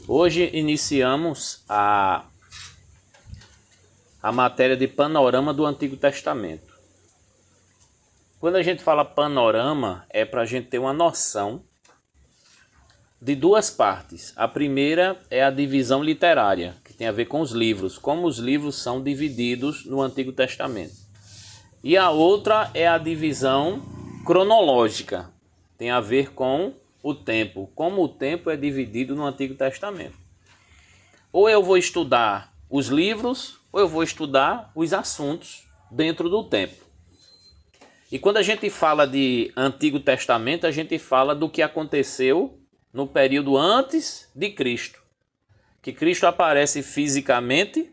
Hoje iniciamos a matéria de panorama do Antigo Testamento. Quando a gente fala panorama, é para a gente ter uma noção de duas partes. A primeira é a divisão literária, que tem a ver com os livros, como os livros são divididos no Antigo Testamento. E a outra é a divisão cronológica, tem a ver com o tempo, como o tempo é dividido no Antigo Testamento. Ou eu vou estudar os livros, ou eu vou estudar os assuntos dentro do tempo. E quando a gente fala de Antigo Testamento, a gente fala do que aconteceu no período antes de Cristo. Que Cristo aparece fisicamente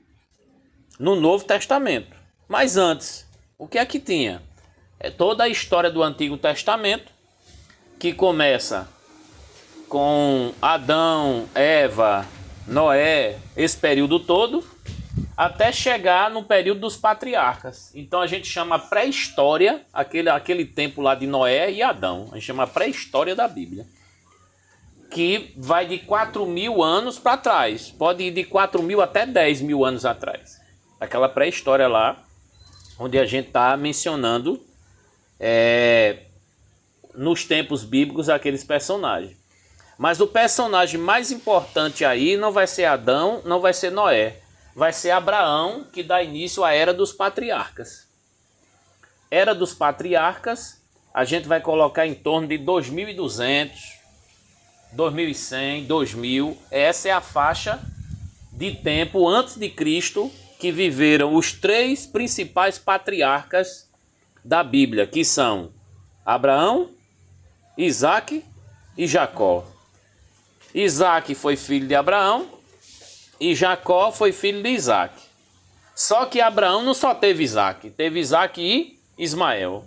no Novo Testamento. Mas antes, o que é que tinha? É toda a história do Antigo Testamento, que começa com Adão, Eva, Noé, esse período todo, até chegar no período dos patriarcas. Então a gente chama pré-história, aquele tempo lá de Noé e Adão. A gente chama pré-história da Bíblia. Que vai de 4.000 anos para trás. Pode ir de 4.000 até 10.000 anos atrás. Aquela pré-história lá, onde a gente está mencionando nos tempos bíblicos aqueles personagens. Mas o personagem mais importante aí não vai ser Adão, não vai ser Noé. Vai ser Abraão, que dá início à Era dos Patriarcas. Era dos Patriarcas, a gente vai colocar em torno de 2.200, 2.100, 2.000. Essa é a faixa de tempo antes de Cristo que viveram os três principais patriarcas da Bíblia, que são Abraão, Isaque e Jacó. Isaque foi filho de Abraão e Jacó foi filho de Isaque. Só que Abraão não só teve Isaque, teve Isaque e Ismael.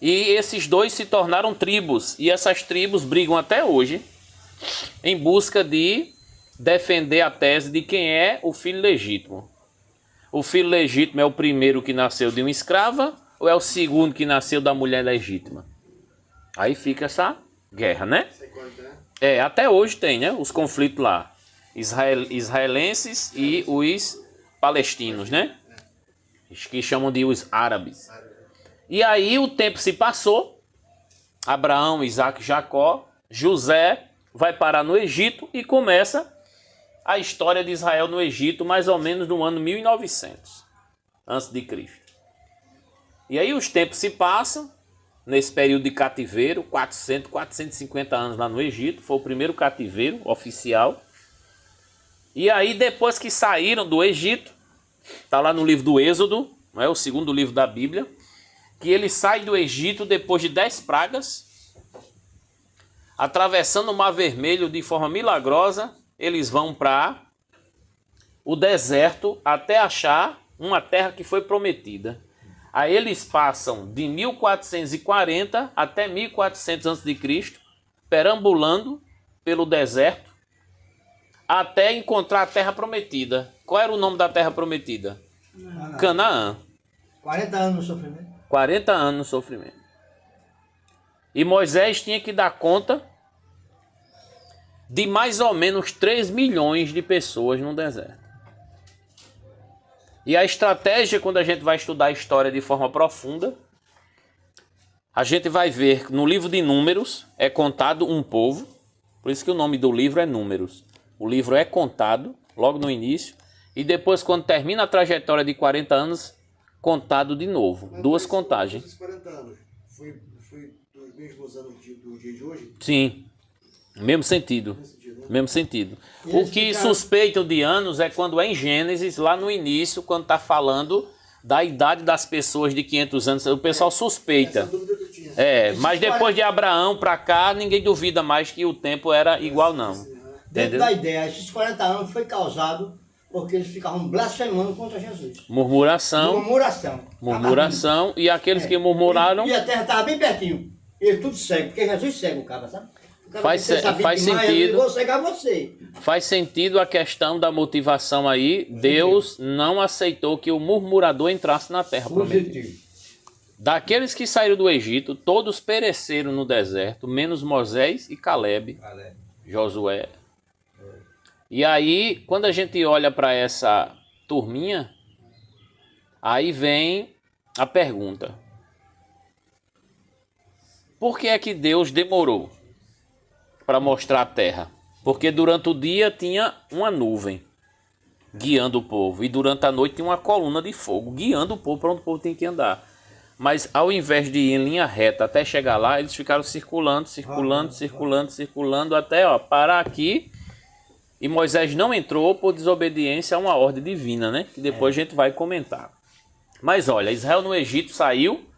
E esses dois se tornaram tribos, e essas tribos brigam até hoje em busca de defender a tese de quem é o filho legítimo. O filho legítimo é o primeiro que nasceu de uma escrava ou é o segundo que nasceu da mulher legítima? Aí fica essa guerra, né? Até hoje tem, né? Os conflitos lá. Israelenses e os palestinos, né? Que chamam de os árabes. E aí o tempo se passou. Abraão, Isaque, Jacó, José vai parar no Egito e começa a história de Israel no Egito, mais ou menos no ano 1900, antes de Cristo. E aí os tempos se passam, nesse período de cativeiro, 450 anos lá no Egito, foi o primeiro cativeiro oficial. E aí depois que saíram do Egito, está lá no livro do Êxodo, não é, o segundo livro da Bíblia, que eles saem do Egito depois de 10 pragas, atravessando o Mar Vermelho de forma milagrosa, eles vão para o deserto até achar uma terra que foi prometida. Aí eles passam de 1440 até 1400 a.C., perambulando pelo deserto, até encontrar a terra prometida. Qual era o nome da terra prometida? Canaã. 40 anos no sofrimento. 40 anos no sofrimento. E Moisés tinha que dar conta de mais ou menos 3 milhões de pessoas no deserto. E a estratégia, quando a gente vai estudar a história de forma profunda, a gente vai ver no livro de Números é contado um povo, por isso que o nome do livro é Números. O livro é contado logo no início e depois, quando termina a trajetória de 40 anos, contado de novo. Mas duas contagens. Esses 40 anos foi dos mesmos anos do dia de hoje? Sim, mesmo sentido. Mesmo sentido. O que suspeitam de anos é quando é em Gênesis, lá no início, quando está falando da idade das pessoas de 500 anos. O pessoal suspeita. Essa dúvida que eu tinha. Mas depois de Abraão para cá, ninguém duvida mais que o tempo era igual, não. Dentro da ideia, esses 40 anos foi causado porque eles ficavam blasfemando contra Jesus. Murmuração. E aqueles que murmuraram... E a terra estava bem pertinho. Eles tudo cego, porque Jesus cega o cara, sabe? Faz sentido. Eu vou cegar você. Faz sentido a questão da motivação aí. Deus não aceitou que o murmurador entrasse na terra prometida. Daqueles que saíram do Egito, todos pereceram no deserto, menos Moisés e Caleb. Josué. E aí, quando a gente olha para essa turminha, aí vem a pergunta: por que é que Deus demorou para mostrar a terra? Porque durante o dia tinha uma nuvem guiando o povo, e durante a noite tinha uma coluna de fogo guiando o povo para onde o povo tem que andar. Mas ao invés de ir em linha reta até chegar lá, eles ficaram circulando, até parar aqui. E Moisés não entrou por desobediência a uma ordem divina, né? Que depois a gente vai comentar. Mas olha, Israel no Egito saiu,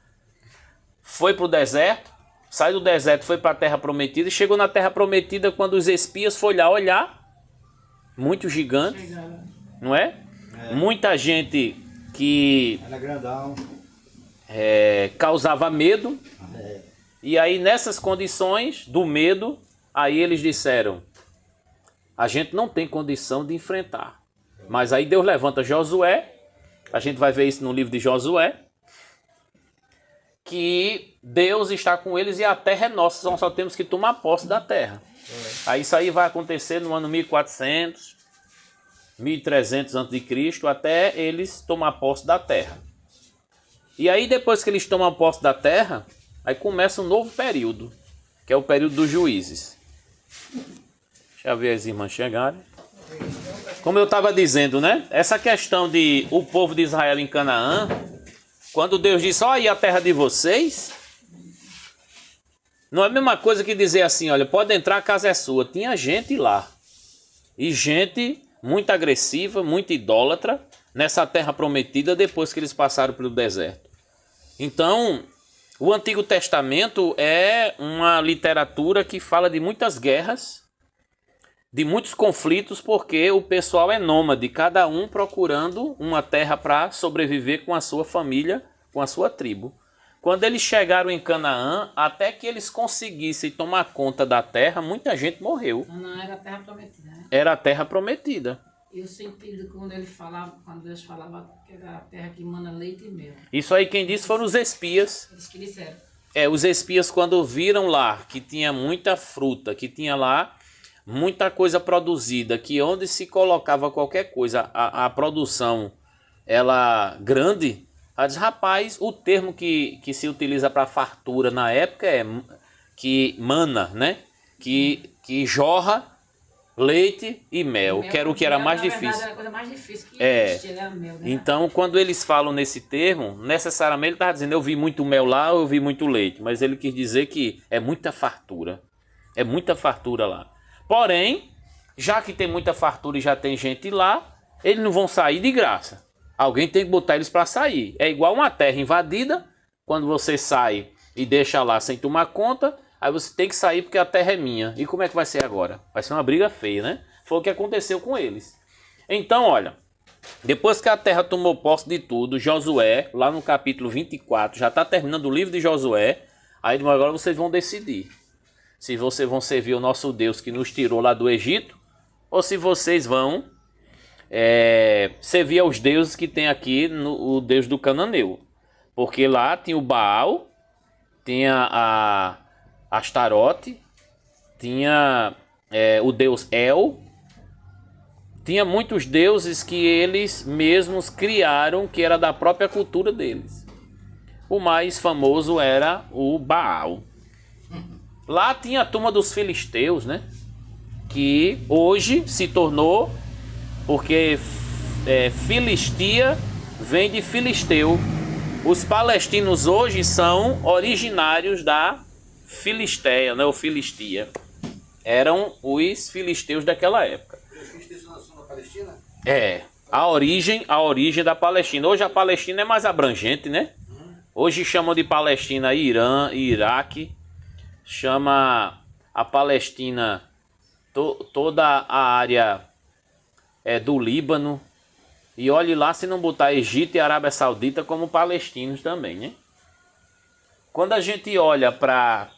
foi para o deserto, saiu do deserto, foi para a terra prometida, e chegou na terra prometida quando os espias foram lá olhar, muitos gigantes, não é? Muita gente que Era grandão. causava medo, e aí nessas condições do medo, aí eles disseram: a gente não tem condição de enfrentar. Mas aí Deus levanta Josué, a gente vai ver isso no livro de Josué, que Deus está com eles e a terra é nossa, nós só temos que tomar posse da terra. Aí isso aí vai acontecer no ano 1400, 1300 a.C., até eles tomar posse da terra. E aí depois que eles tomam posse da terra, aí começa um novo período, que é o período dos juízes. Deixa eu ver as irmãs chegarem. Como eu estava dizendo, né? Essa questão de o povo de Israel em Canaã, quando Deus disse: olha aí a terra de vocês, não é a mesma coisa que dizer assim: olha, pode entrar, a casa é sua. Tinha gente lá. E gente muito agressiva, muito idólatra, nessa terra prometida depois que eles passaram pelo deserto. Então, o Antigo Testamento é uma literatura que fala de muitas guerras, de muitos conflitos, porque o pessoal é nômade, cada um procurando uma terra para sobreviver com a sua família, com a sua tribo. Quando eles chegaram em Canaã, até que eles conseguissem tomar conta da terra, muita gente morreu. Não era a terra prometida, né? Era a terra prometida. E o sentido quando ele falava, quando Deus falava que era a terra que mana leite e mel. Isso aí quem disse foram os espias. Eles que disseram. Os espias quando viram lá que tinha muita fruta, que tinha lá muita coisa produzida, que onde se colocava qualquer coisa, a produção, ela grande, ela diz: rapaz, o termo que se utiliza para fartura na época é que mana, né? Que jorra leite e mel, que era o que era mais difícil. Verdade, era a coisa mais difícil que existia, era mel, né? Então, quando eles falam nesse termo, necessariamente ele estava dizendo: eu vi muito mel lá, eu vi muito leite. Mas ele quis dizer que é muita fartura. É muita fartura lá. Porém, já que tem muita fartura e já tem gente lá, eles não vão sair de graça. Alguém tem que botar eles para sair. É igual uma terra invadida, quando você sai e deixa lá sem tomar conta, aí você tem que sair porque a terra é minha. E como é que vai ser agora? Vai ser uma briga feia, né? Foi o que aconteceu com eles. Então, olha, depois que a terra tomou posse de tudo, Josué, lá no capítulo 24, já está terminando o livro de Josué, aí agora vocês vão decidir se vocês vão servir o nosso Deus que nos tirou lá do Egito, ou se vocês vão servir aos deuses que tem aqui, o Deus do Cananeu. Porque lá tinha o Baal, tinha a Astarote, tinha o deus El, tinha muitos deuses que eles mesmos criaram, que era da própria cultura deles. O mais famoso era o Baal. Lá tinha a turma dos filisteus, né? Que hoje se tornou, porque Filistia vem de Filisteu. Os palestinos hoje são originários da Filisteia, né? Ou Filistia. Eram os filisteus daquela época. Os filisteus são na Palestina? A origem da Palestina. Hoje a Palestina é mais abrangente, né? Hoje chamam de Palestina Irã e Iraque. Chama a Palestina toda a área do Líbano. E olhe lá se não botar Egito e Arábia Saudita como palestinos também, né? Quando a gente olha para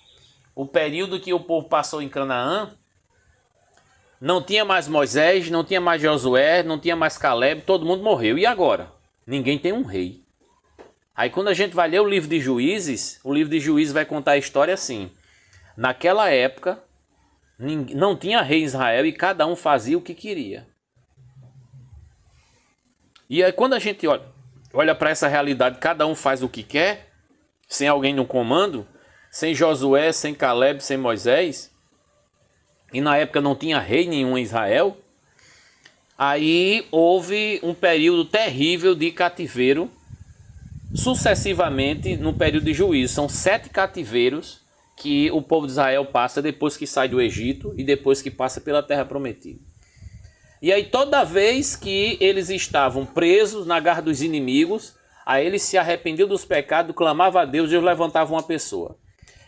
o período que o povo passou em Canaã, não tinha mais Moisés, não tinha mais Josué, não tinha mais Caleb, todo mundo morreu. E agora? Ninguém tem um rei. Aí quando a gente vai ler o livro de Juízes, o livro de Juízes vai contar a história assim. Naquela época, Não tinha rei em Israel e cada um fazia o que queria. E aí quando a gente olha para essa realidade, cada um faz o que quer, sem alguém no comando, sem Josué, sem Caleb, sem Moisés, e na época não tinha rei nenhum em Israel, aí houve um período terrível de cativeiro, sucessivamente no período de juízo. São 7 cativeiros que o povo de Israel passa depois que sai do Egito e depois que passa pela terra prometida. E aí toda vez que eles estavam presos na garra dos inimigos, aí eles se arrependiam dos pecados, clamavam a Deus e Deus levantava uma pessoa.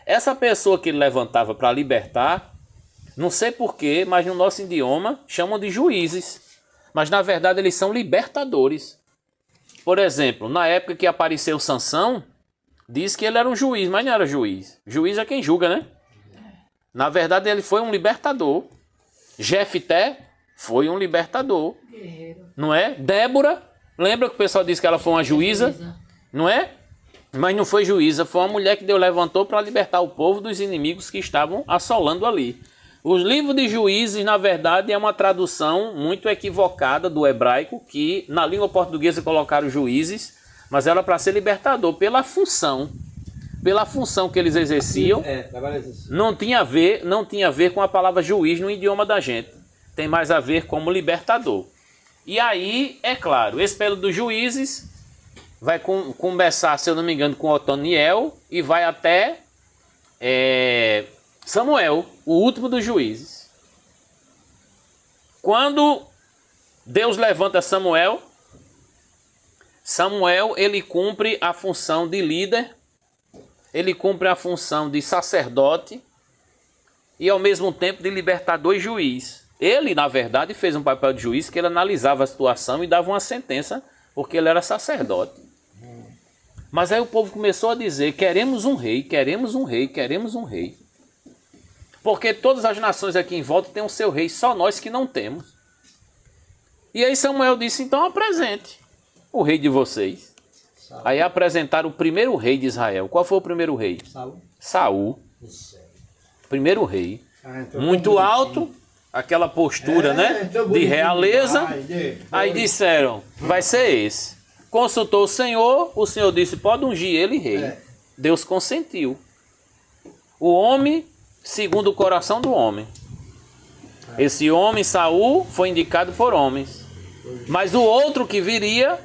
Essa pessoa que ele levantava para libertar, não sei porquê, mas no nosso idioma chamam de juízes. Mas na verdade eles são libertadores. Por exemplo, na época que apareceu Sansão, diz que ele era um juiz, mas não era juiz. Juiz é quem julga, né? Na verdade ele foi um libertador. Jefté foi um libertador. Guerreiro. Não é? Débora, lembra que o pessoal disse que ela foi uma juíza? Não é? Mas não foi juíza, foi uma mulher que Deus levantou para libertar o povo dos inimigos que estavam assolando ali. Os livros de Juízes, na verdade, é uma tradução muito equivocada do hebraico, que na língua portuguesa colocaram juízes, mas era para ser libertador, pela função que eles exerciam. Não tinha a ver com a palavra juiz no idioma da gente. Tem mais a ver como libertador. E aí, é claro, esse período dos juízes vai começar, se eu não me engano, com Otoniel e vai até Samuel, o último dos juízes. Quando Deus levanta Samuel, ele cumpre a função de líder, ele cumpre a função de sacerdote e ao mesmo tempo de libertador e juiz. Ele, na verdade, fez um papel de juiz que ele analisava a situação e dava uma sentença, porque ele era sacerdote. Mas aí o povo começou a dizer, queremos um rei, queremos um rei, queremos um rei. Porque todas as nações aqui em volta têm o seu rei, só nós que não temos. E aí Samuel disse, então apresente o rei de vocês. Saúl. Aí apresentaram o primeiro rei de Israel. Qual foi o primeiro rei? Saúl. Primeiro rei. Muito alto, aquela postura, né? De realeza. Aí disseram, vai ser esse. Consultou o Senhor disse, pode ungir ele rei. Deus consentiu. O homem, segundo o coração do homem. Esse homem, Saúl, foi indicado por homens. Mas o outro que viria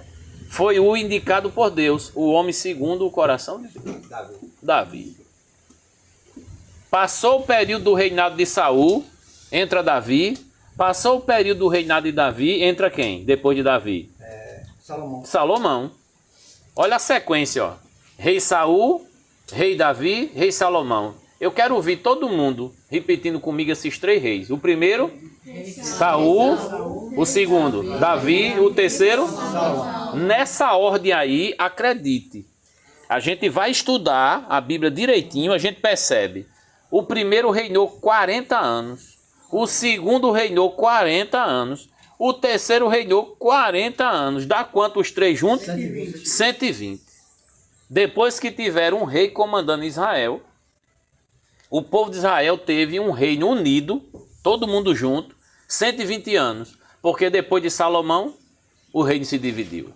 foi o indicado por Deus. O homem segundo o coração de Deus. Davi. Passou o período do reinado de Saúl, entra Davi. Passou o período do reinado de Davi, entra quem? Depois de Davi? Salomão. Olha a sequência, ó. Rei Saúl, rei Davi, rei Salomão. Eu quero ouvir todo mundo repetindo comigo esses 3 reis. O primeiro, Saúl. O segundo, Davi. O terceiro, nessa ordem aí, acredite. A gente vai estudar a Bíblia direitinho, a gente percebe. O primeiro reinou 40 anos. O segundo reinou 40 anos. O terceiro reinou 40 anos. Dá quanto os 3 juntos? 120. Depois que tiveram um rei comandando Israel, o povo de Israel teve um reino unido, todo mundo junto, 120 anos. Porque depois de Salomão, o reino se dividiu.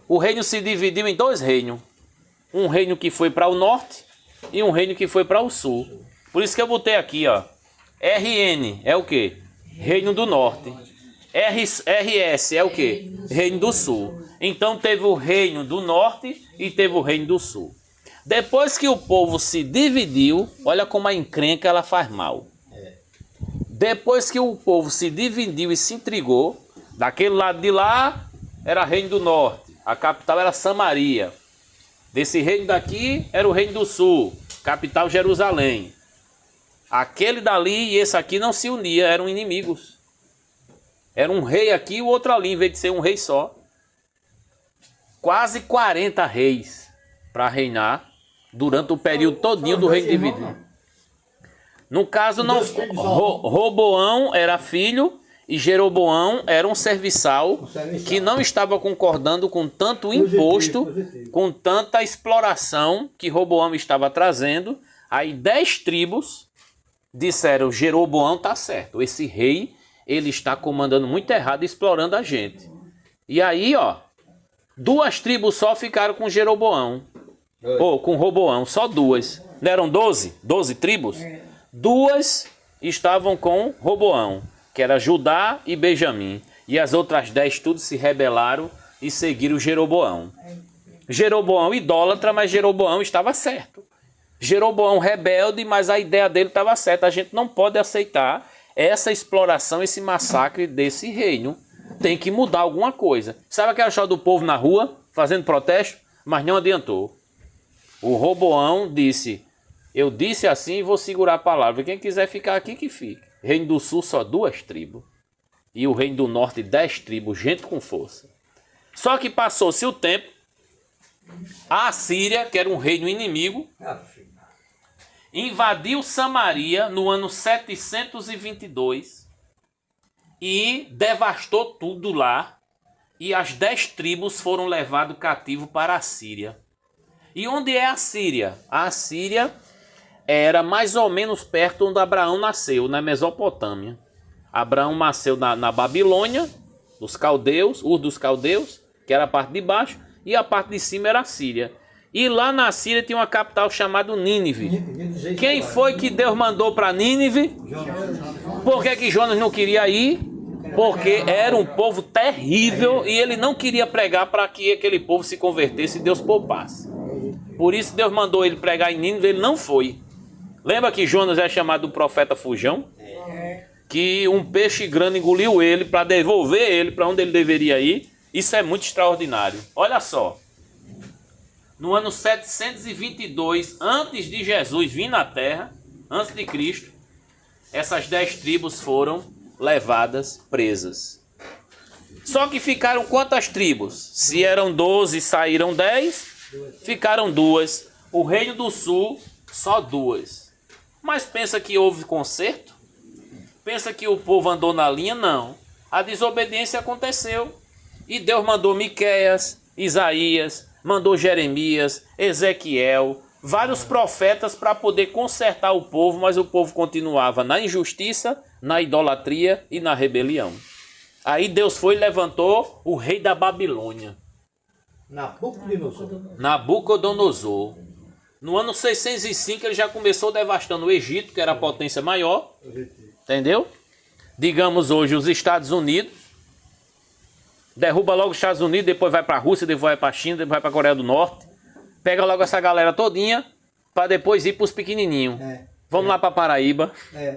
O reino se dividiu em 2 reinos. Um reino que foi para o norte e um reino que foi para o sul. Por isso que eu botei aqui, ó. RN é o quê? Reino do norte. RS é o quê? Reino do sul. Então teve o reino do norte e teve o reino do sul. Depois que o povo se dividiu, olha como a encrenca ela faz mal. Depois que o povo se dividiu e se intrigou, daquele lado de lá era reino do norte, a capital era Samaria. Desse reino daqui era o reino do sul, capital Jerusalém. Aquele dali e esse aqui não se uniam, eram inimigos. Era um rei aqui e o outro ali, em vez de ser um rei só. Quase 40 reis para reinar durante o período todinho do reino dividido. No caso, não, Roboão era filho e Jeroboão era um serviçal que não estava concordando com tanto imposto, com tanta exploração que Roboão estava trazendo. Aí 10 tribos disseram, Jeroboão está certo, esse rei, ele está comandando muito errado, explorando a gente. E aí, ó, 2 tribos só ficaram com Jeroboão, ou com Roboão, só 2. Não eram 12? 12 tribos? 2 estavam com Roboão, que era Judá e Benjamim. E as outras 10 tudo se rebelaram e seguiram Jeroboão. Jeroboão idólatra, mas Jeroboão estava certo. Jeroboão rebelde, mas a ideia dele estava certa. A gente não pode aceitar essa exploração, esse massacre desse reino. Tem que mudar alguma coisa. Sabe aquela história do povo na rua, fazendo protesto? Mas não adiantou. O Roboão disse, eu disse assim e vou segurar a palavra. Quem quiser ficar aqui, que fique. Reino do Sul só 2 tribos. E o Reino do Norte 10 tribos, gente com força. Só que passou-se o tempo, a Assíria, que era um reino inimigo, invadiu Samaria no ano 722 e devastou tudo lá. E as 10 tribos foram levadas cativo para a Síria. E onde é a Síria? A Síria era mais ou menos perto onde Abraão nasceu, na Mesopotâmia. Abraão nasceu na Babilônia, dos caldeus, Ur dos caldeus, que era a parte de baixo, e a parte de cima era a Síria. E lá na Síria tinha uma capital chamada Nínive. Quem foi que Deus mandou para Nínive? Por que Jonas não queria ir? Porque era um povo terrível e ele não queria pregar para que aquele povo se convertesse e Deus poupasse. Por isso Deus mandou ele pregar em Nínive, ele não foi. Lembra que Jonas é chamado do profeta fujão? Que um peixe grande engoliu ele para devolver ele para onde ele deveria ir. Isso é muito extraordinário. Olha só. No ano 722, antes de Jesus vir na terra, antes de Cristo, essas 10 tribos foram levadas presas. Só que ficaram quantas tribos? Se eram 12, saíram 10, ficaram 2. O Reino do Sul, só 2. Mas pensa que houve conserto? Pensa que o povo andou na linha? Não. A desobediência aconteceu. E Deus mandou Miqueias, Isaías, mandou Jeremias, Ezequiel, vários profetas para poder consertar o povo, mas o povo continuava na injustiça, na idolatria e na rebelião. Aí Deus foi e levantou o rei da Babilônia, Nabucodonosor. No ano 605 ele já começou devastando o Egito, que era a potência maior, entendeu? Digamos hoje os Estados Unidos, derruba logo os Estados Unidos, depois vai para a Rússia, depois vai para a China, depois vai para a Coreia do Norte. Pega logo essa galera todinha, para depois ir para os pequenininhos. Vamos lá para Paraíba.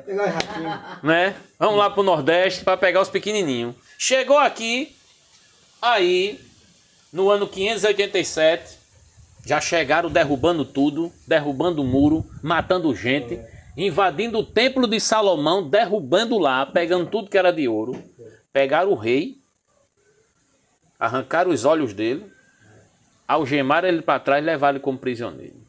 Pegar os ratinhos. Né? Vamos lá para o Nordeste para pegar os pequenininhos. Chegou aqui, aí, no ano 587, já chegaram derrubando tudo, derrubando o muro, matando gente, invadindo o templo de Salomão, derrubando lá, pegando tudo que era de ouro. Pegaram o rei, arrancaram os olhos dele, algemaram ele para trás e levaram ele como prisioneiro.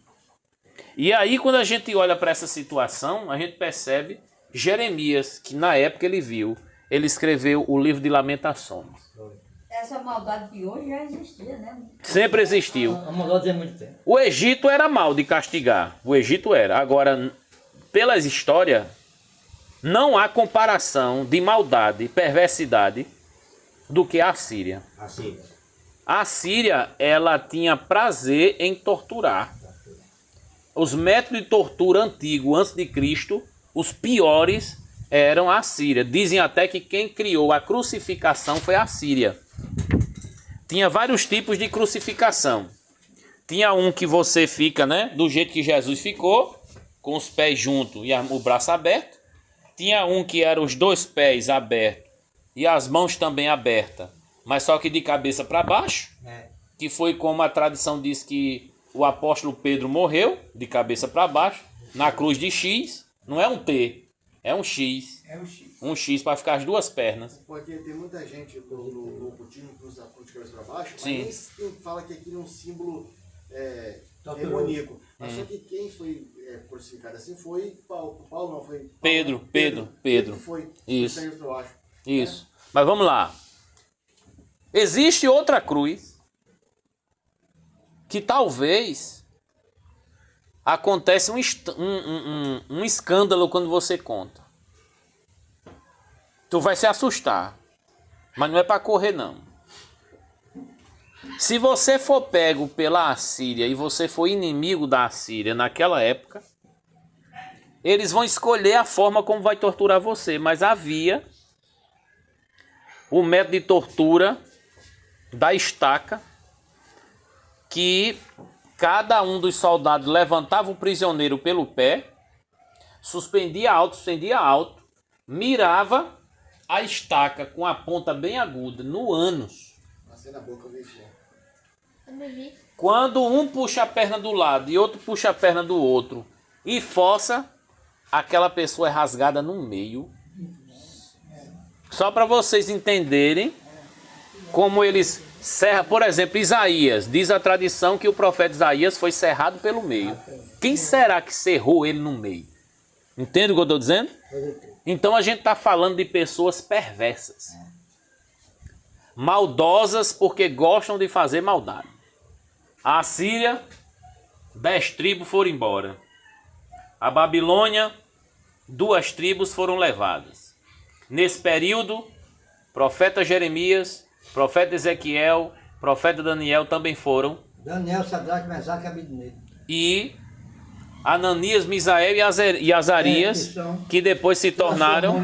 E aí, quando a gente olha para essa situação, a gente percebe Jeremias, que na época ele viu, ele escreveu o livro de Lamentações. Essa maldade de hoje já existia, né? Sempre existiu. A maldade é muito tempo. O Egito era mal de castigar, o Egito era. Agora, pelas histórias, não há comparação de maldade e perversidade do que a Síria. A Síria, ela tinha prazer em torturar. Os métodos de tortura antigos, antes de Cristo, os piores eram a Síria. Dizem até que quem criou a crucificação foi a Síria. Tinha vários tipos de crucificação. Tinha um que você fica, né, do jeito que Jesus ficou, com os pés juntos e o braço aberto. Tinha um que era os 2 pés abertos e as mãos também abertas, mas só que de cabeça para baixo, que foi como a tradição diz que o apóstolo Pedro morreu, de cabeça para baixo, na cruz de X. Não é um T, é um X. Um X para ficar as 2 pernas. Porque tem muita gente no budismo que usa a cruz de cabeça para baixo, Sim. mas nem fala que aquilo é um símbolo demoníaco. Mas só que quem foi crucificado assim foi Paulo não foi? Pedro. Foi. Isso. Eu acho. Isso. Mas vamos lá. Existe outra cruz que talvez acontece um escândalo quando você conta. Tu vai se assustar, mas não é para correr não. Se você for pego pela Assíria e você for inimigo da Assíria naquela época, eles vão escolher a forma como vai torturar você, mas havia o método de tortura da estaca, que cada um dos soldados levantava o prisioneiro pelo pé, suspendia alto, mirava a estaca com a ponta bem aguda no ânus. Passei na boca, eu vi. Quando um puxa a perna do lado e outro puxa a perna do outro e força, aquela pessoa é rasgada no meio. Só para vocês entenderem como eles serram. Por exemplo, Isaías. Diz a tradição que o profeta Isaías foi serrado pelo meio. Quem será que serrou ele no meio? Entende o que eu estou dizendo? Então a gente está falando de pessoas perversas. Maldosas porque gostam de fazer maldade. A Assíria, 10 tribos foram embora. A Babilônia, 2 tribos foram levadas. Nesse período, profeta Jeremias, profeta Ezequiel, profeta Daniel também foram. Daniel, Sadraque, Mesaque e Abednego. E Ananias, Misael e Azarias, que depois se tornaram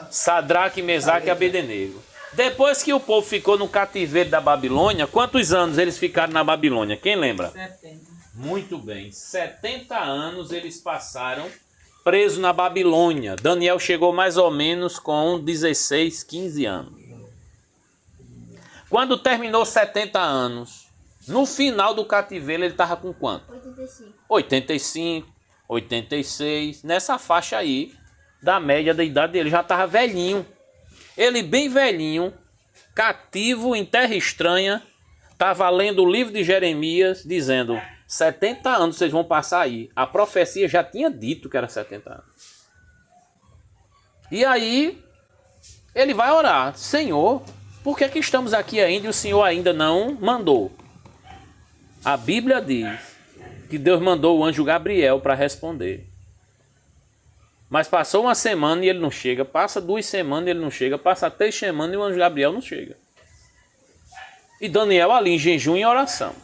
Sadraque, Mesaque e Abednego. Depois que o povo ficou no cativeiro da Babilônia, quantos anos eles ficaram na Babilônia? Quem lembra? 70. Muito bem, 70 anos eles passaram presos na Babilônia. Daniel chegou mais ou menos com 16, 15 anos. Quando terminou 70 anos, no final do cativeiro ele estava com quanto? 85, 86, nessa faixa aí da média da idade dele. Já estava velhinho. Ele bem velhinho, cativo em terra estranha, estava lendo o livro de Jeremias, dizendo: 70 anos vocês vão passar aí. A profecia já tinha dito que era 70 anos. E aí, ele vai orar: Senhor, por que estamos aqui ainda e o Senhor ainda não mandou? A Bíblia diz que Deus mandou o anjo Gabriel para responder. Mas passou uma semana e ele não chega, passa 2 semanas e ele não chega, passa 3 semanas e o anjo Gabriel não chega. E Daniel ali em jejum e oração.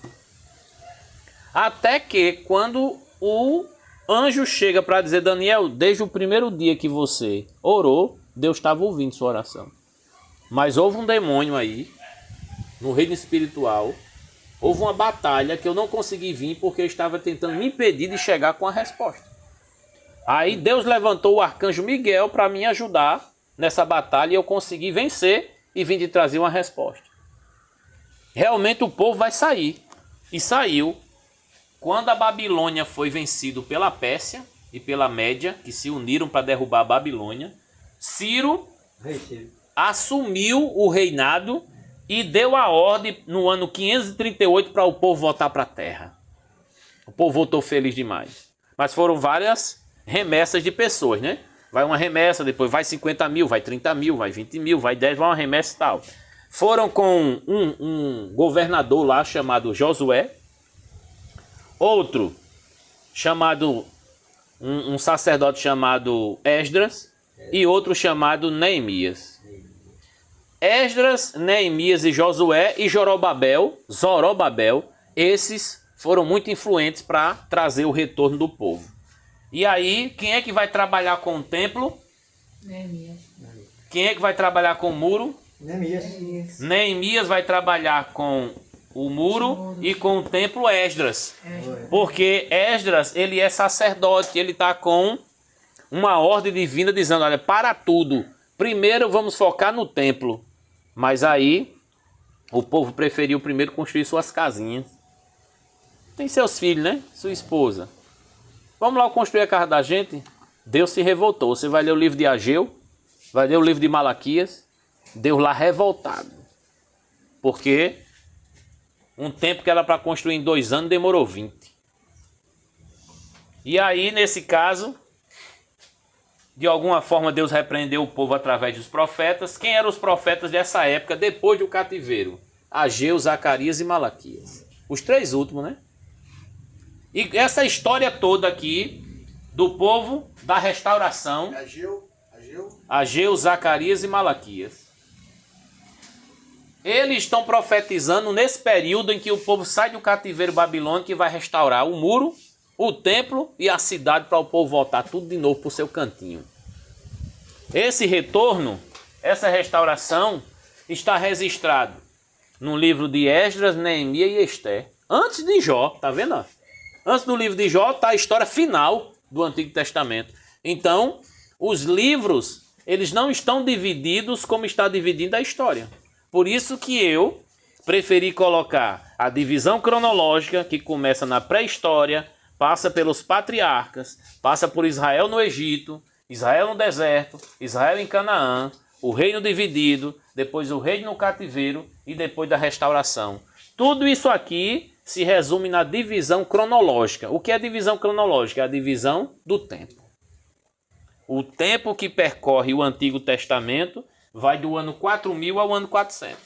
Até que quando o anjo chega para dizer: Daniel, desde o primeiro dia que você orou, Deus estava ouvindo sua oração. Mas houve um demônio aí, no reino espiritual, houve uma batalha que eu não consegui vir porque eu estava tentando me impedir de chegar com a resposta. Aí Deus levantou o arcanjo Miguel para me ajudar nessa batalha e eu consegui vencer e vim de trazer uma resposta. Realmente o povo vai sair. E saiu. Quando a Babilônia foi vencido pela Pérsia e pela Média, que se uniram para derrubar a Babilônia, Ciro assumiu o reinado e deu a ordem no ano 538 para o povo voltar para a terra. O povo voltou feliz demais. Mas foram várias remessas de pessoas, né? Vai uma remessa, depois vai 50 mil, vai 30 mil, vai 20 mil, vai 10, vai uma remessa e tal. Foram com um governador lá chamado Josué, outro chamado, um sacerdote chamado Esdras e outro chamado Neemias. Esdras, Neemias e Josué e Zorobabel, esses foram muito influentes para trazer o retorno do povo. E aí, quem é que vai trabalhar com o templo? Neemias. Quem é que vai trabalhar com o muro? Neemias. Neemias vai trabalhar com o muro e com o templo Esdras. Porque Esdras, ele é sacerdote, ele está com uma ordem divina dizendo: olha, para tudo, primeiro vamos focar no templo. Mas aí, o povo preferiu primeiro construir suas casinhas. Tem seus filhos, né? Sua esposa. Vamos lá construir a casa da gente? Deus se revoltou. Você vai ler o livro de Ageu, vai ler o livro de Malaquias. Deus lá revoltado. Porque um tempo que era para construir em 2 anos, demorou 20. E aí, nesse caso, de alguma forma Deus repreendeu o povo através dos profetas. Quem eram os profetas dessa época, depois do cativeiro? Ageu, Zacarias e Malaquias. Os 3 últimos, né? E essa história toda aqui do povo da restauração, Ageu, Zacarias e Malaquias, eles estão profetizando nesse período em que o povo sai do cativeiro babilônico e vai restaurar o muro, o templo e a cidade para o povo voltar tudo de novo para o seu cantinho. Esse retorno, essa restauração está registrado no livro de Esdras, Neemias e Esther. Antes de Jó, tá vendo? Antes do livro de Jó está a história final do Antigo Testamento. Então, os livros, eles não estão divididos como está dividida a história. Por isso que eu preferi colocar a divisão cronológica, que começa na pré-história, passa pelos patriarcas, passa por Israel no Egito, Israel no deserto, Israel em Canaã, o reino dividido, depois o reino no cativeiro e depois da restauração. Tudo isso aqui se resume na divisão cronológica. O que é a divisão cronológica? É a divisão do tempo. O tempo que percorre o Antigo Testamento vai do ano 4000 ao ano 400,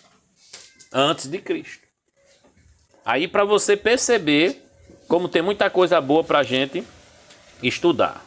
antes de Cristo. Aí para você perceber como tem muita coisa boa para a gente estudar.